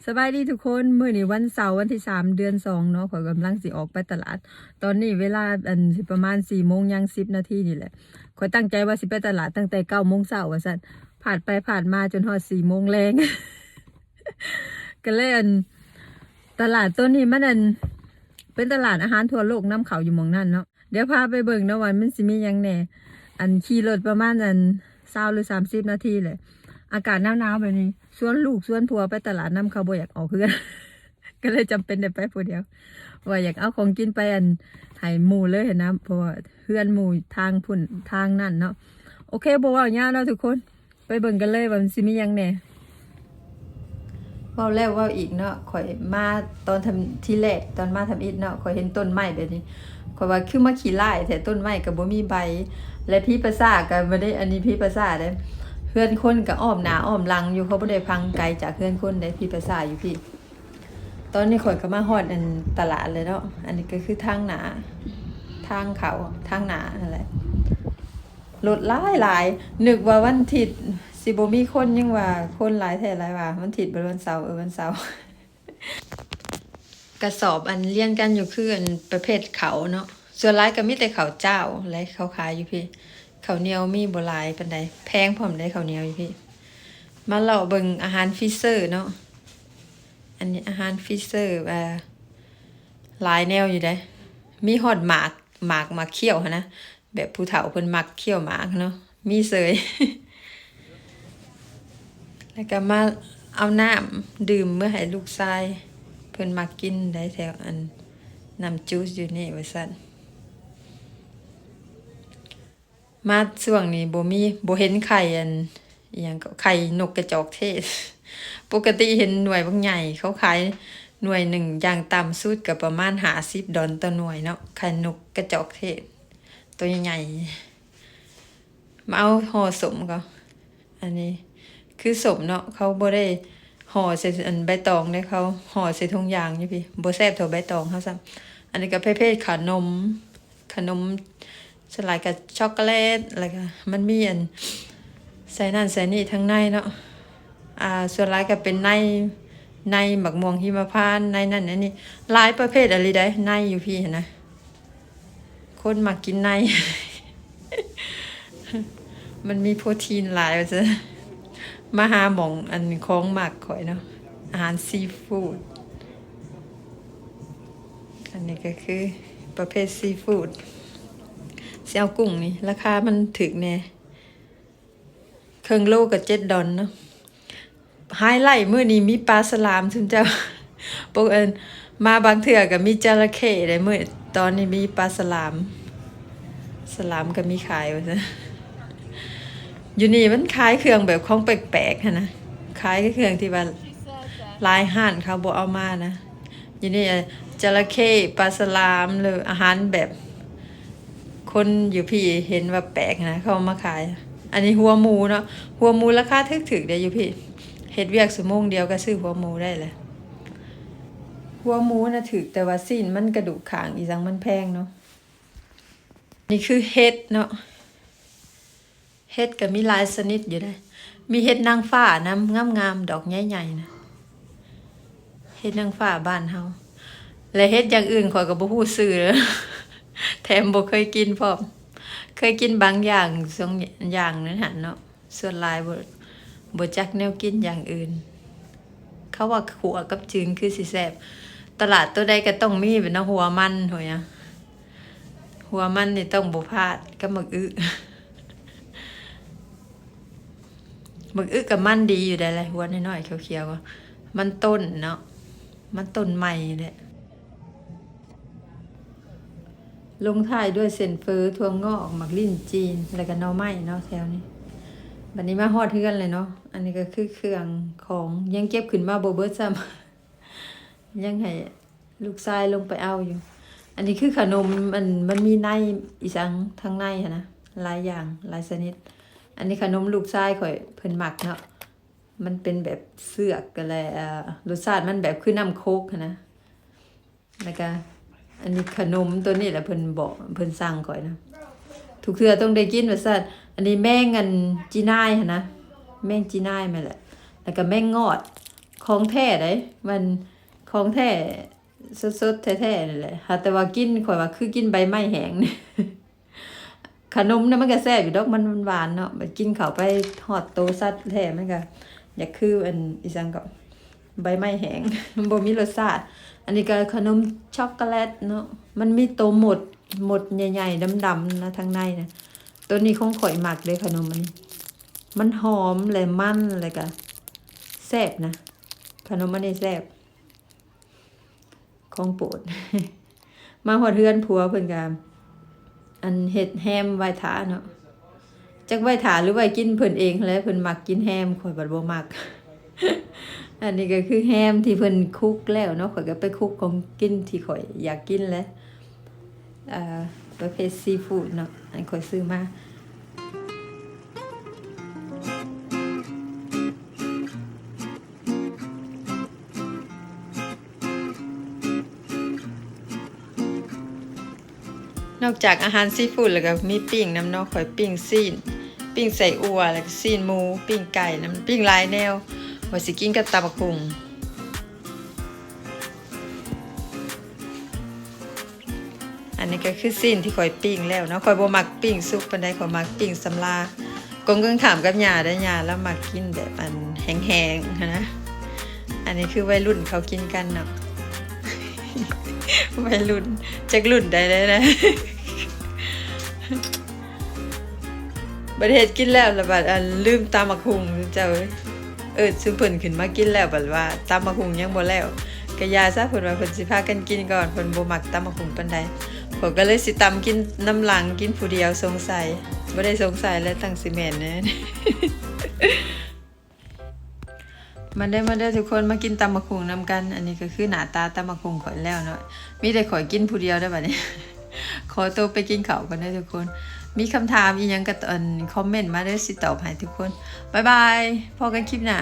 สบายดีทุกคนมื้อนี้วันเสาร์วันที่3 เดือน 2เนาะข่อยกำลังสิออกไปตลาดตอนนี้เวลาสิประมาณ4 โมงยัง10 นาทีนี่แหละข่อยตั้งใจว่าสิไปตลาดตั้งแต่9 โมงเช้าว่าซั่นผ่านไปผ่านมาจนฮอด4 โมงแลง ก็เลยตลาดตัวนี้มันเป็นตลาดอาหารทั่วโลกนำเข้าอยู่หม้องนั้นเนาะเดี๋ยวพาไปเบิ่งเนาะว่ามันสิมีหยังแหน่ขี่รถประมาณ20 หรือ 30 นาทีเลยอากาศหนาวๆแบบนี้ชวนลูกชวนผัวไปตลาดนำเขาบ่อยากออกคือกัน ก็เลยจำเป็นได้ไปผู้เดียวว่าอยากเอาของกินไปให้หมู่เลยนะเพราะว่าเพื่อนหมู่ทางพุ่นทางนั่นเนาะโอเคบ่ว่าหยังเนาะทุกคนไปเบิ่งกันเลยว่ามันสิมีหยังแหน่เว้าแล้วเว้าอีกเนาะข่อยมาตอนทำที่แรกตอนมาทำอิฐเนาะข่อยเห็นต้นไม้แบบนี้ข่อยว่าคือมาขี้ร้ายแต่ต้นไม้ก็บ่มีใบและพี่ประสาก็บ่ได้อันนี้พี่ประสาเด้เพื่อนคนก็อ้อมหน้าอ้อมหลังอยู่เขาบ่ได้พังไกลจากเพื่อนคนได้พี่ประสาอยู่พี่ตอนนี้ข่อยก็มาฮอดตลาดเลยเนาะอันนี้ก็คือทางหน้าทางเขาทางหน้านั่นแหละรถหลายนึกว่าวันอาทิตย์สิบ่มีคนยังว่าคนหลายแท้หลายว่าวันอาทิตย์บ่วันเสาร์วันเสาร์ กระสอบเรียนกันอยู่คือประเภทเขาเนาะส่วนหลายก็มีแต่ข้าวเจ้าและเขาขายอยู่พี่ข้าวเหนียวมีบ่หลายปานใดแพงพร้อมได้ข้าวเหนียวอยู่พี่มาเลาะเบิ่งอาหารฟิเซอร์เนาะอันนี้อาหารฟิเซอร์หลายแนวอยู่ได้มีฮอดหมากเคี่ยวนะแบบผู้เฒ่าเพิ่นมักเคี่ยวหมากเนาะมีเสย แล้วก็มาเอาน้ำดื่มเมื่อให้ลูกชายเพิ่นมากินได้แถวน้ำจูสอยู่นี่ว่าซั่นมาช่วงนี้บ่เห็นไข่อิหยังก็ไข่นกกระจอกเทศ ปกติเห็นหน่วยบางใหญ่เขาขายหน่วยหนึ่งอย่างต่ำสุดก็ประมาณ50 ดอลต่อหน่วยเนาะไข่นกกระจอกเทศตัวใหญ่ๆมาเอาห่อสมก็อันนี้คือสมเนาะเขาบ่ได้ห่อใส่ใบตองได้เขาห่อใส่ถุงยางอยู่พี่บ่แซ่บเท่าใบตองเขาซ้ำอันนี้ก็ประเภทขนมสลายกับช็อกโกแลตอะไรก็มันมีใส่นั่นใส่นี่ทั้งในเนาะส่วนหลายก็เป็นในหมักม่วงหิมพานต์ในนั่นอันนี้หลายประเภทอะไรได้ในอยู่พี่เห็นนะคนมักกินใน มันมีโปรตีนหลายว่าจะมาหาหม่องของหมักข่อยเนาะอาหารซีฟู้ดอันนี้ก็คือประเภทซีฟู้ดเสี่ยวกุ้งนี่ราคามันถึกแน่ครึ่งโลกับ7 ดอลเนาะไฮไลท์มื้อนี้มีปลาสลามถึงจะ ปกมาบางเถื่อก็มีจระเข้ได้มื้อตอนนี้มีปลาสลามก็มีขายว่าซะอยู่นี่มันขายเครื่องแบบของแปลกๆนะขายเครื่องที่ว่าลายห่านเขาบ่เอามานะอยู่นี่จระเข้ปลาสลามหรืออาหารแบบคนอยู่พี่เห็นว่าแปลกนะเขาเอามาขายอันนี้หัวหมูเนาะหัวหมูราคาถึกๆได้อยู่พี่เฮ็ดเวียกชั่วโมงเดียวก็ซื้อหัวหมูได้เลยหัวหมูน่ะถึกแต่ว่าสิ้นมันกระดูกขางอีสังมันแพงเนาะนี่คือเฮ็ดเนาะเฮ็ดก็มีหลายชนิดอยู่ได้มีเฮ็ดนางฟ้าน้ำงามๆดอกใหญ่ๆนะเฮ็ดนางฟ้าบ้านเฮาและเฮ็ดอย่างอื่นข้อยก็บ่ฮู้ชื่อเลย แถมบ่เคยกินพร้อมเคยกินบางอย่าง2 อย่างนั่นหั่นเนาะส่วนหลายบ่จักแนวกินอย่างอื่นเขาว่าขัวกับจืงคือสิแซ่บตลาดตัวใดก็ต้องมีเป็นหัวมันหัวหยังหัวมันนี่ต้องบ่พลาดกับหมึกอึ หมึกอึกับมันดีอยู่ได้เลยหัวน้อยๆเขียวๆก็มันต้นเนาะมันต้นใหม่แหละลงท้ายด้วยเส้นเฟอถั่วงอกหมักลิ้นจีนแล้วก็หน่อไม้เนาะแถวนี้บัดนี้มาฮอดเฮือนเลยเนาะอันนี้ก็คือเครื่องของยังเก็บขึ้นมาบ่เบิดซ้ำ ยังให้ลูกชายลงไปเอาอยู่อันนี้คือขนมมันมีในอีสังทางในนะหลายอย่างหลายชนิดอันนี้ขนมลูกชายข่อยเพิ่นมักเนาะมันเป็นแบบเสือกก็เลยรสชาติมันแบบคือน้ำโคกนะแล้วก็อันนี้ขนมตัวนี้แหละเพิ่นบอกเพิ่นสั่งข่อยนะทุกเทื่อต้องได้กินว่าซั่นอันนี้แม่งจีน่ายนะแม่งจีน่ายแม่นแหละแล้วก็แม่งงอด ของแท้ได้มันของแท้สดๆแท้ๆนั่นแหละหาแต่ว่ากินข่อยว่าคือกินใบไม้แห้งนี่ ขนมเนี่ยมันก็แซ่บอยู่ดอกมันหวานเนาะมันกินเข้าไปฮอดโตซัดแท้มันก็อยากคืออันอีสังก็ใบไม้แห้ง มันบ่มีรสชาติอันนี้ก็ขนมช็อกโกแลตเนาะมันมีโตหมดใหญ่ๆดำๆนะทางในนะตัวนี้ของข่อยมักเลยขนมอันนี้มันหอมเลยมันเลยก็แซ่บนะขนมอันนี้แซ่บของโปรด มาฮอดเฮือนผัวเพิ่นก็อันเฮ็ดแฮมไว้ถาเนาะจักไว้ถาหรือไว้กินเพิ่นเองแหล้วเพิ่นมักกินแฮมข่อยบัดบ่มัก อันนี้ก็คือแฮมที่เพิ่นคุกแล้วเนาะข่อยก็ไปคุกของกินที่ข่อยอยากกินแหล้วประเภทซีฟู้ดเนาะอันข่อยซื้อมานอกจากอาหารซีฟู้ดแล้วก็มีปิ้งน้ำเนาะข่อยปิ้งซีนปิ้งใส่อัวแล้วก็ซีนหมูปิ้งไก่น้ำปิ้งหลายแนวว่าสิกินกับตำบักหุ่งอันนี้ก็คือซีนที่ข่อยปิ้งแล้วเนาะข่อยบ่มักปิ้งสุกปานใดข่อยมักปิ้งสำลากงเกิงถามกับย่าได้ย่าแล้วมักกินแบบอันแห้งๆนะอันนี้คือวัยรุ่นเขากินกันเนาะ วัยรุ่นจักรุ่นได้เลยนะ ประเทศกินแล้วละบัดอันลืมตำบักหุ่งเจ้าซุมเพิ่นขึ้นมากินแล้วบัดว่าตำบักหุ่งยังบ่แล้วก็ยาซะเพิ่นว่าเพิ่นสิพากันกินก่อนเพิ่นบ่มักตำบักหุ่งปานใดผมก็เลยสิตำกินน้ำหลังกินผู้เดียวสงสัยบ่ได้สงสัยแล้วตั้งสิแม่นแน่ มาได้ทุกคนมากินตำบักหุ่งนำกันอันนี้ก็คือหน้าตาตำบักหุ่งข่อยแล้วเนาะมีแต่ข่อยกินผู้เดียวได้บัดนี้ ขอตัวไปกินข้าวกันเด้อทุกคนมีคำถามอีหยังก็คอมเมนต์มาเด้อสิตอบให้ทุกคนบ๊ายบายพบกันคลิปหน้า